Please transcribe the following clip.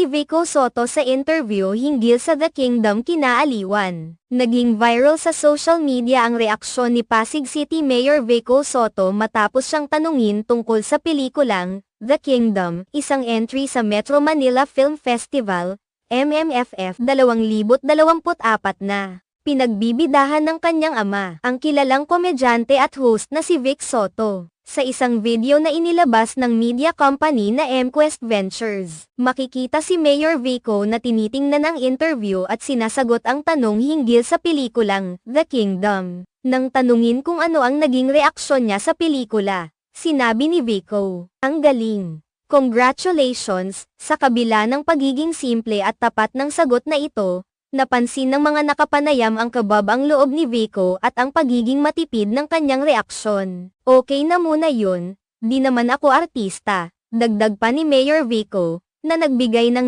Vico Sotto sa interview hinggil sa The Kingdom kinaaliwan. Naging viral sa social media ang reaksyon ni Pasig City Mayor Vico Sotto matapos siyang tanungin tungkol sa pelikulang The Kingdom, isang entry sa Metro Manila Film Festival, MMFF 2024 na. Pinagbibidahan ng kanyang ama, ang kilalang komedyante at host na si Vic Sotto. Sa isang video na inilabas ng media company na MQuest Ventures, makikita si Mayor Vico na tinitingnan ang interview at sinasagot ang tanong hinggil sa pelikulang The Kingdom. Nang tanungin kung ano ang naging reaksyon niya sa pelikula, sinabi ni Vico, "Ang galing. Congratulations!" Sa kabila ng pagiging simple at tapat ng sagot na ito, napansin ng mga nakapanayam ang kababang loob ni Vico at ang pagiging matipid ng kanyang reaksyon. "Okay na muna yun, di naman ako artista," dagdag pa ni Mayor Vico, na nagbigay ng